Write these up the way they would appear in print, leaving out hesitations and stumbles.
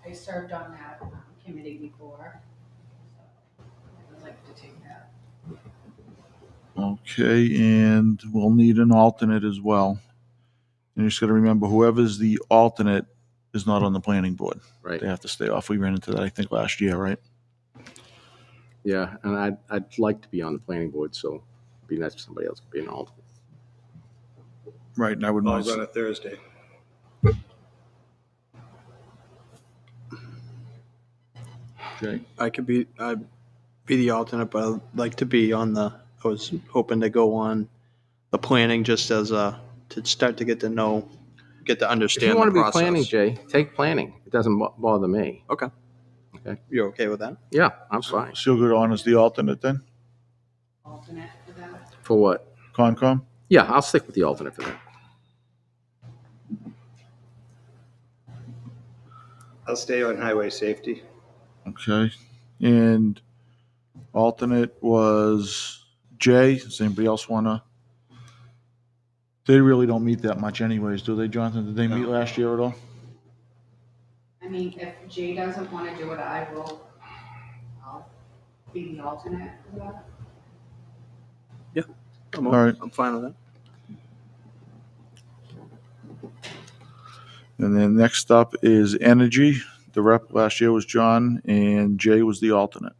I served on that committee before. So I would like to take that. Okay, and we'll need an alternate as well. And you just got to remember, whoever's the alternate is not on the planning board. Right. They have to stay off. We ran into that, I think, last year, right? Yeah, and I'd like to be on the planning board, so it'd be nice if somebody else could be an alternate. Right, and I would Falls not. on a Thursday. Jay. I'd be the alternate, but I'd like to be on I was hoping to go on the planning just as to start to get to If understand you the want to be process. planning, Jay, take planning. It doesn't bother me. Okay. Okay. You're okay with that? Yeah, I'm fine. So you'll go on as the alternate then? Alternate for that. For what? Concom? Yeah, I'll stick with the alternate for that. I'll stay on highway safety. Okay. And alternate was Jay. Does anybody else want to? They really don't meet that much anyways, do they, Jonathan? Did they meet last year at all? I mean, if Jay doesn't want to do it, I'll be the alternate for that. All right. I'm fine with that. And then next up is energy. The rep last year was John, and Jay was the alternate.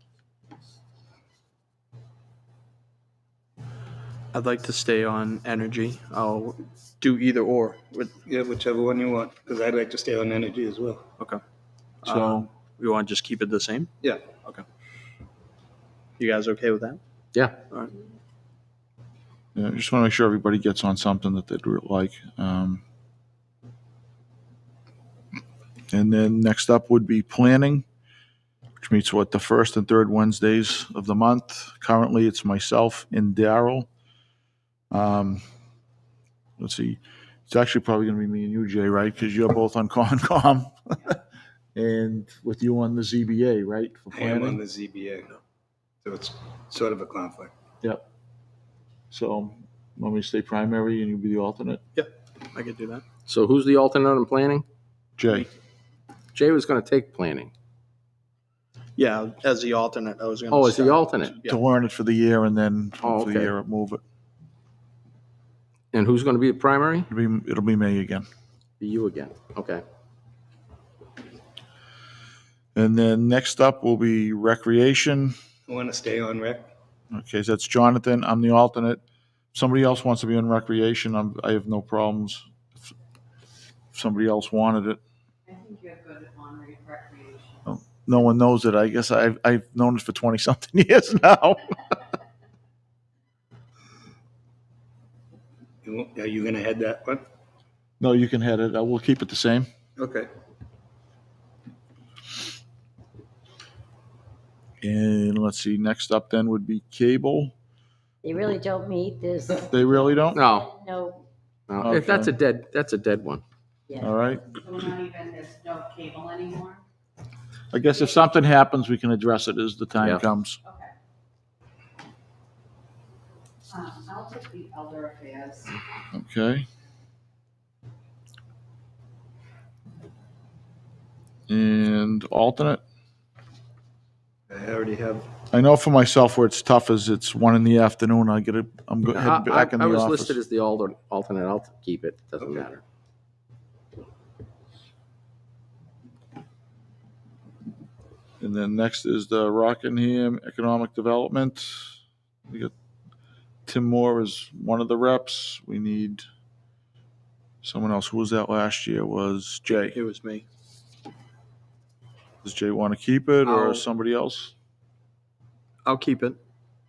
I'd like to stay on energy. I'll do either or. Yeah, whichever one you want, because I'd like to stay on energy as well. Okay. So You want to just keep it the same? Yeah. Okay. You guys okay with that? Yeah. All right. yeah, I just want to make sure everybody gets on something that they'd like. And then next up would be planning, which meets the first and third Wednesdays of the month. Currently, it's myself and Daryl. Let's see. It's actually probably going to be me and you, Jay, right? Because you're both on Concom. And with you on the ZBA, right? For I am on planning. the ZBA, so it's sort of a conflict. Yep. So, want me to stay primary and you be the alternate? I could do that. So who's the alternate in planning? Jay. Jay was going to take planning. Yeah, as the alternate, I was going to. Oh, as the alternate. Yeah. To learn it for the year and then Oh, for the okay. year move it. And who's going to be the primary? It'll be me again. Be you again. Okay. And then next up will be recreation. I want to stay on rec. Okay, so that's Jonathan. I'm the alternate. If somebody else wants to be on recreation, I have no problems. If somebody else wanted it. I think you're good on recreation. No one knows it. I guess I've known it for 20-something years now. Are you going to head that one? No, you can head it. I will keep it the same. Okay. And let's see, next up then would be cable. They really don't meet this. They really don't? No, No, no. Okay. If that's a dead one. yeah. All right. So we're not even, there's no cable anymore? I guess if something happens, we can address it as the time Yeah. comes. Okay. I'll take the elder affairs. Okay. And alternate? I already have. I know for myself where it's tough is it's 1 in the afternoon. I'm heading back in I the was office. listed as the alternate. I'll keep it. Doesn't Okay. matter. And then next is the Rockingham Economic Development. We got Tim Moore as one of the reps. We need someone else. Who was that last year? Was Jay. It was me. Does Jay want to keep it or I'll- somebody else? I'll keep it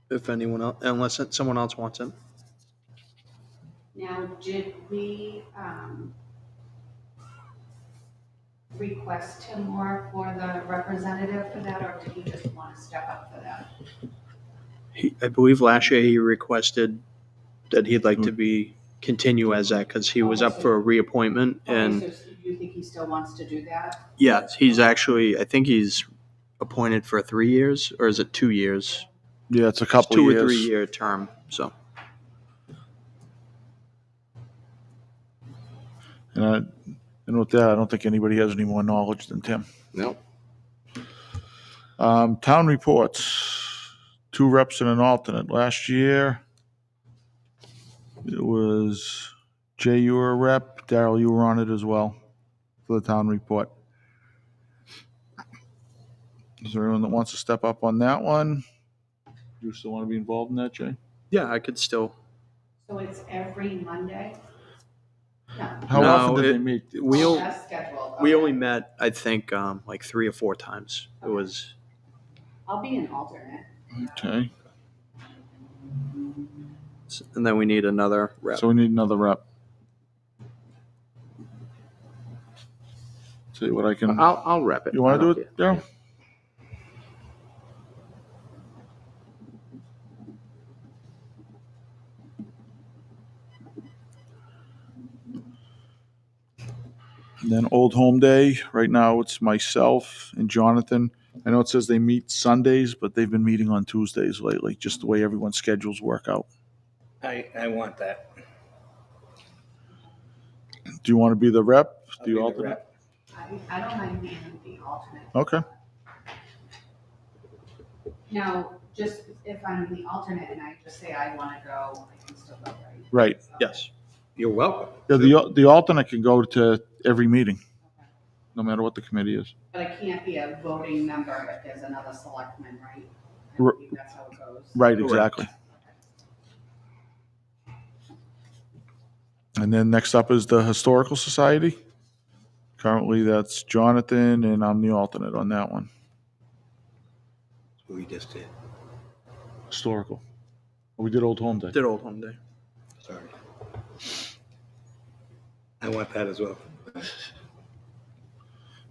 if anyone else, unless someone else wants it. Now, did we request him more for the representative for that, or did he just want to step up for that? I believe last year he requested that he'd like to continue as that because he was up for a reappointment. And Okay, so you think he still wants to do that? yeah, I think he's appointed for 3 years, or is it 2 years? Yeah, it's a couple 2 years. or 3 year term. So And And with that, I don't think anybody has any more knowledge than Tim. No. Town reports, 2 reps and an alternate. Last year, it was Jay, you were a rep. Daryl, you were on it as well for the town report. Is there anyone that wants to step up on that one? You still want to be involved in that, Jay? Yeah, I could still. So it's every Monday? No. How No, often did they meet? We, Oh, o- that's scheduled. we Okay. only met, I think, like 3 or 4 times. It was, I'll be an alternate. Okay, and then we need another rep. so we need another rep. See what I can. I'll rep it. You want I to don't do it, care. Daryl? And then Old Home Day, right now it's myself and Jonathan. I know it says they meet Sundays, but they've been meeting on Tuesdays lately, just the way everyone's schedules work out. I want that. Do you want to be the rep? I'll Do you be the alternate? rep. I don't mind being the alternate. Okay, Now, just if I'm the alternate and I just say I want to go, I can still go, right? right. Okay. Yes. You're welcome. Yeah, the alternate can go to every meeting, no matter what the committee is. But I can't be a voting member if there's another selectman, right? I R- believe that's how it goes. Right, Correct. exactly. And then next up is the Historical Society. Currently, that's Jonathan, and I'm the alternate on that one. We just did. Historical. We did Old Home Day. Did Old Home Day. Sorry. I want that as well.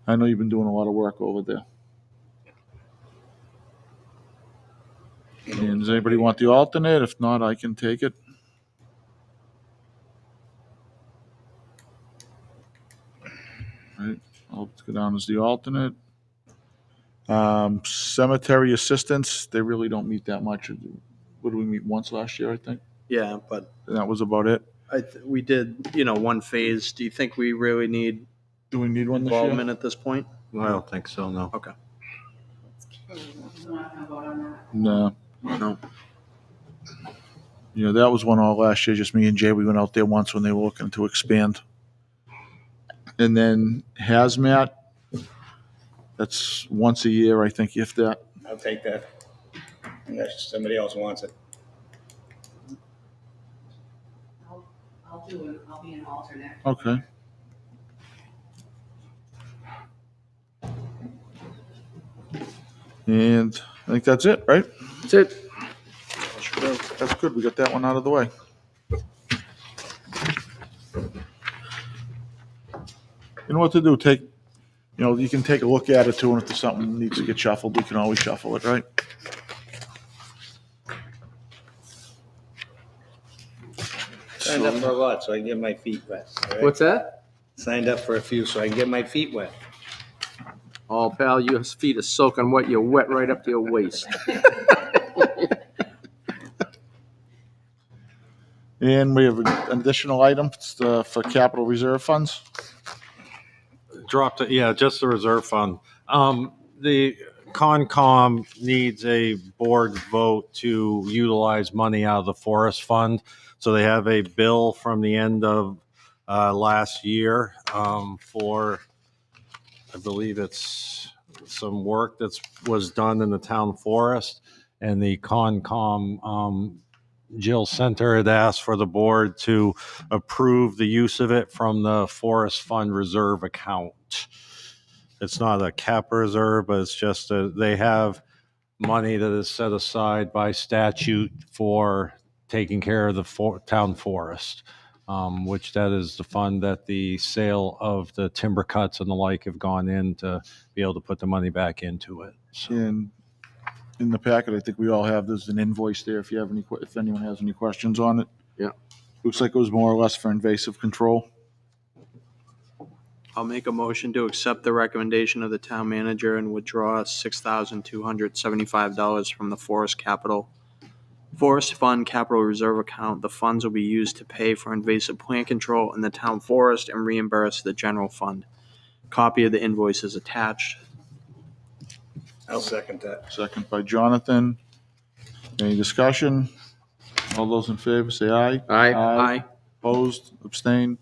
I know you've been doing a lot of work over there. And does anybody want the alternate? If not, I can take it. Right, I'll go down as the alternate. Cemetery assistants, they really don't meet that much. What did we meet once last year, I think? Yeah, but And that was about it. we did, one phase. Do you think we really need Do we need one this year? involvement at this point? I don't think so, no. Okay. I'm not gonna vote on that. No. No. You know, that was one all last year, just me and Jay. We went out there once when they were looking to expand. And then hazmat, that's once a year, I think, if that. I'll take that. Unless somebody else wants it. I'll do it, I'll be an alternate. Okay. And I think that's it, right? That's it. That's good. We got that one out of the way. You know what to do? You can take a look at it too, and if there's something that needs to get shuffled, we can always shuffle it, right? Signed up for a lot, so I can get my feet wet. all right? What's that? Signed up for a few, so I can get my feet wet. Oh, pal, your feet are soaking wet. You're wet right up to your waist. And we have an additional item for capital reserve funds. Dropped it, yeah, just the reserve fund. The Concom needs a board vote to utilize money out of the forest fund. So they have a bill from the end of last year for, I believe it's some work that was done in the town forest. And the Concom Jill Center had asked for the board to approve the use of it from the forest fund reserve account. It's not a cap reserve, but it's just they have money that is set aside by statute for taking care of the town forest, which that is the fund that the sale of the timber cuts and the like have gone in to be able to put the money back into it. So. And in the packet, I think we all have, there's an invoice there if anyone has any questions on it. Yeah. Looks like it was more or less for invasive control. I'll make a motion to accept the recommendation of the town manager and withdraw $6,275 from the forest capital Forest Fund Capital Reserve Account. The funds will be used to pay for invasive plant control in the town forest and reimburse the general fund. Copy of the invoice is attached. I'll second that. Second by Jonathan. Any discussion? All those in favor say aye. Aye. Opposed, abstained?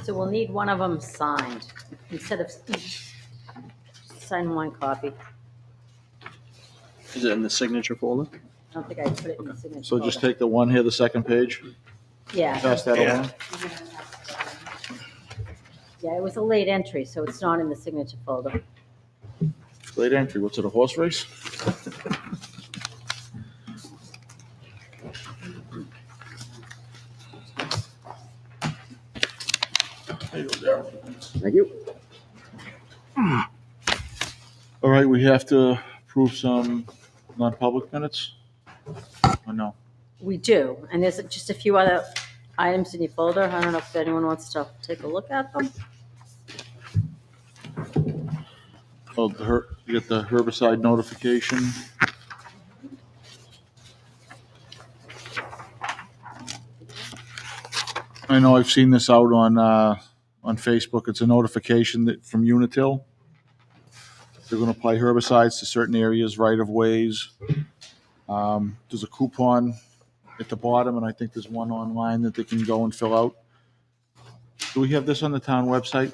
So we'll need one of them signed instead of each. Sign one copy. Is it in the signature folder? I don't think I put it in the signature. So just folder. take the one here, the second page, Yeah, pass that Yeah. along. yeah, it was a late entry, so it's not in the signature folder. Late entry, what's it, a horse race? There you go, Darryl. Thank you. All right, we have to approve some non-public minutes? Or no? We do, and there's just a few other items in your folder. I don't know if anyone wants to take a look at them. Oh, you get the herbicide notification. I know I've seen this out on Facebook. It's a notification that from Unitil. They're gonna apply herbicides to certain areas, right of ways. There's a coupon at the bottom, and I think there's one online that they can go and fill out. Do we have this on the town website?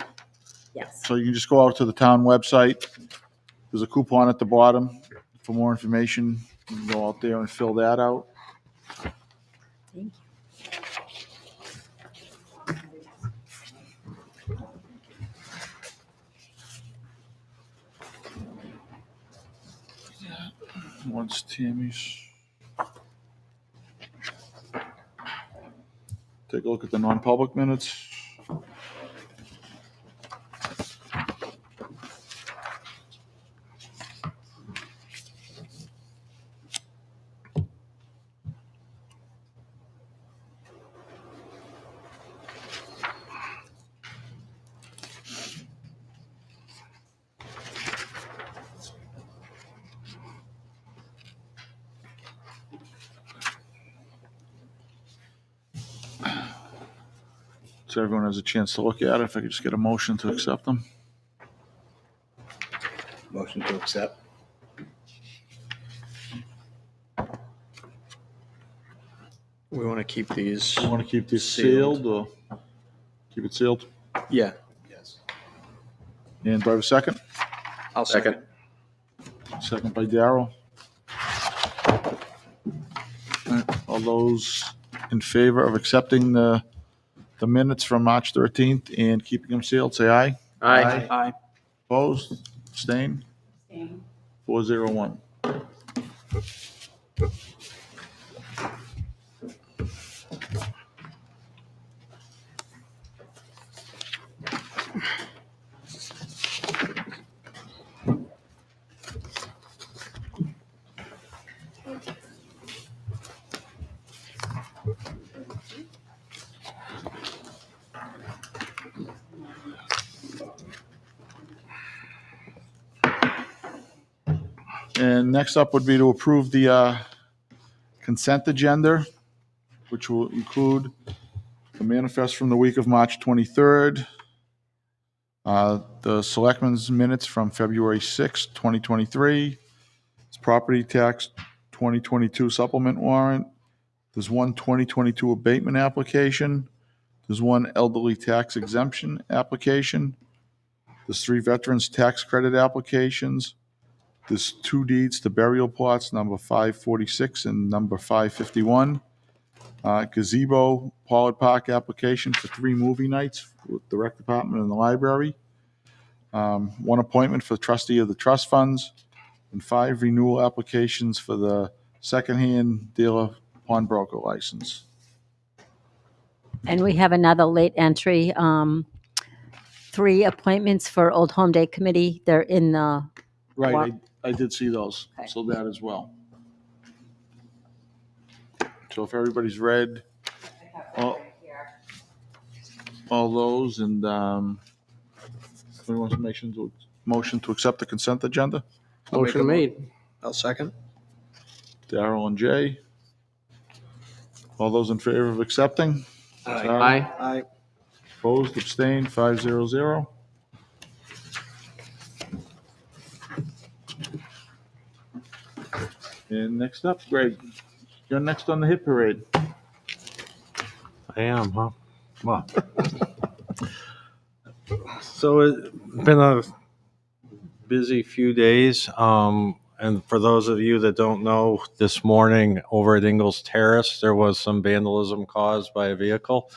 Yes. So you can just go out to the town website. There's a coupon at the bottom for more information. You can go out there and fill that out. Thank you. Once Tammy's. Take a look at the non-public minutes. So everyone has a chance to look at it. If I could just get a motion to accept them. Motion to accept. We want to keep these. You want to keep these Sealed. sealed or keep it sealed? Yeah, Yes. And do I have a second? I'll second. Second by Darrell. All those in favor of accepting the minutes from March 13th and keeping them sealed, say aye. Aye. Aye. Opposed? Abstained? 401. And next up would be to approve the consent agenda, which will include the manifest from the week of March 23rd, the Selectmen's minutes from February 6th, 2023, it's property tax 2022 supplement warrant, there's one 2022 abatement application, there's one elderly tax exemption application, there's 3 veterans tax credit applications, there's 2 deeds to burial plots, number 546 and number 551. Gazebo Pollard Park application for 3 movie nights with the rec department and the library. 1 appointment for trustee of the trust funds, and 5 renewal applications for the secondhand dealer pawnbroker license. And we have another late entry, 3 appointments for Old Home Day Committee. They're in the, Right, I did see those, Okay. so that as well. So if everybody's read all those, and anyone wants to motion to accept the consent agenda? I'll make Motion a mo- made. I'll second. Darrell and Jay. All those in favor of accepting? Aye. Opposed, abstained, 500. And next up, Greg, you're next on the hit parade. I am, huh? Well, so it's been a busy few days. And for those of you that don't know, this morning over at Ingalls Terrace, there was some vandalism caused by a vehicle.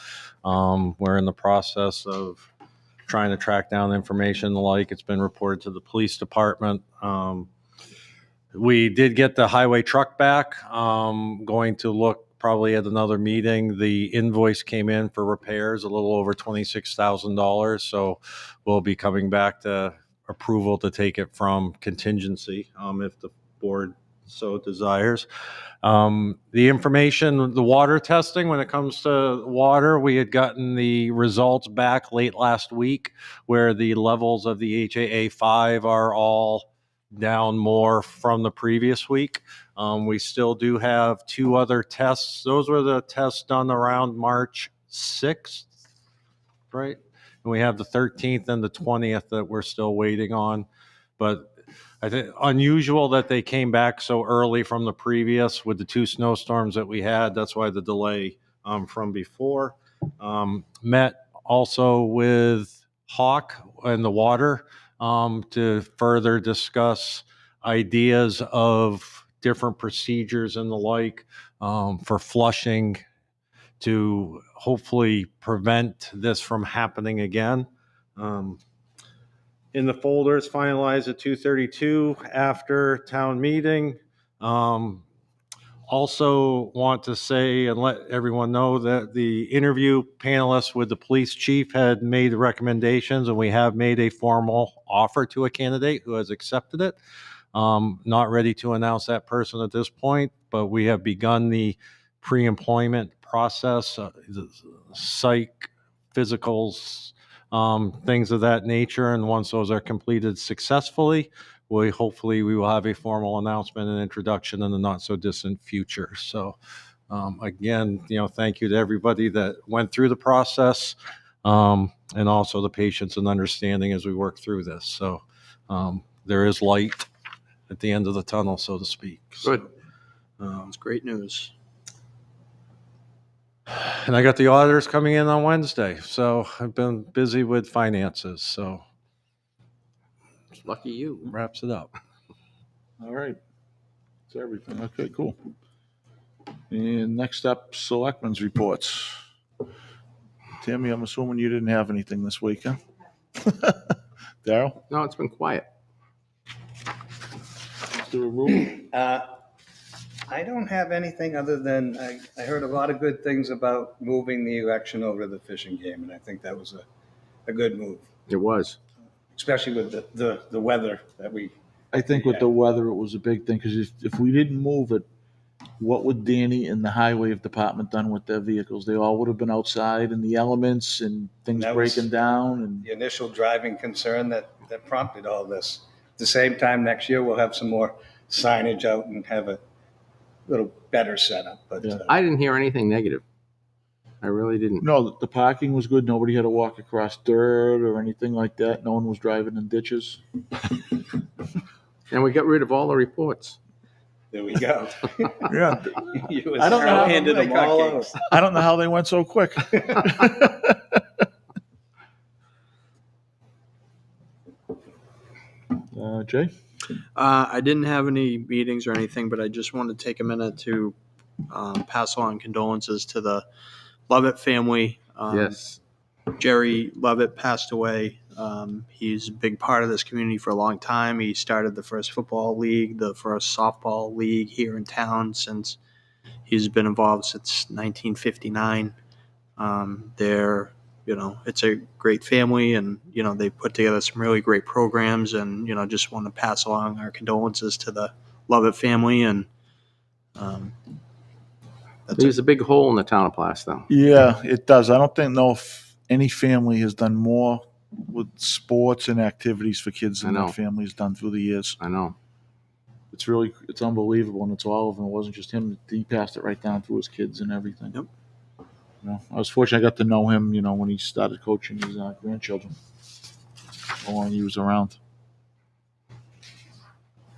We're in the process of trying to track down information and the like. It's been reported to the police department. We did get the highway truck back. Going to look probably at another meeting. The invoice came in for repairs, a little over $26,000. So we'll be coming back to approval to take it from contingency if the board so desires. The information, the water testing, when it comes to water, we had gotten the results back late last week where the levels of the HAA 5 are all down more from the previous week. We still do have 2 other tests. Those were the tests done around March 6th, right? And we have the 13th and the 20th that we're still waiting on. But I think unusual that they came back so early from the previous with the 2 snowstorms that we had. That's why the delay from before. Met also with Hawk and the water to further discuss ideas of different procedures and the like for flushing to hopefully prevent this from happening again. In the folders, finalized at 2:32 after town meeting. Also want to say and let everyone know that the interview panelists with the police chief had made recommendations, and we have made a formal offer to a candidate who has accepted it. Not ready to announce that person at this point, but we have begun the pre-employment process, psych, physicals, things of that nature. And once those are completed successfully, hopefully we will have a formal announcement and introduction in the not so distant future. So again, thank you to everybody that went through the process, and also the patience and understanding as we work through this. So there is light at the end of the tunnel, so to speak. Good. It's great news. And I got the auditors coming in on Wednesday, so I've been busy with finances, so Lucky you. wraps it up. All right. That's everything. Okay, cool. And next up, Selectmen's reports. Tammy, I'm assuming you didn't have anything this week, huh? Daryl? No, it's been quiet. Mr. Arul? I don't have anything other than I heard a lot of good things about moving the election over to the fishing game, and I think that was a good move, It was. especially with the weather that we. I think with the weather, it was a big thing, because if we didn't move it, what would Danny and the highway department done with their vehicles? They all would have been outside in the elements and things That was- breaking down. And The initial driving concern that prompted all this. At the same time, next year we'll have some more signage out and have a little better setup. But Yeah. I didn't hear anything negative. I really didn't. no, the parking was good. Nobody had to walk across dirt or anything like that. No one was driving in ditches. And we got rid of all the reports. there we go. Yeah, You I don't know how- handed them all out. I don't know how they went so quick. Jay? I didn't have any meetings or anything, but I just wanted to take a minute to pass along condolences to the Lovett family. Yes. Jerry Lovett passed away. He's a big part of this community for a long time. He started the first football league, the first softball league here in town since he's been involved since 1959. It's a great family, and, they put together some really great programs, and, just want to pass along our condolences to the Lovett family. And There's a big hole in the town of Plaistow. Yeah, it does. I don't know if any family has done more with sports and activities for kids than I know. that family has done through the years. I know. it's unbelievable, and it's all of them. It wasn't just him. He passed it right down through his kids and everything. Yep. I was fortunate. I got to know him, when he started coaching his grandchildren. How long he was around.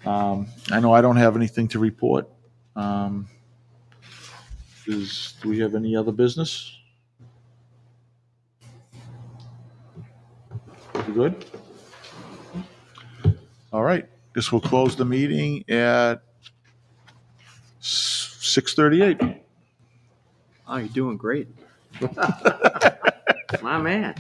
I know I don't have anything to report. Do we have any other business? We good? All right. Guess we'll close the meeting at 6:38. Oh, you're doing great. My man.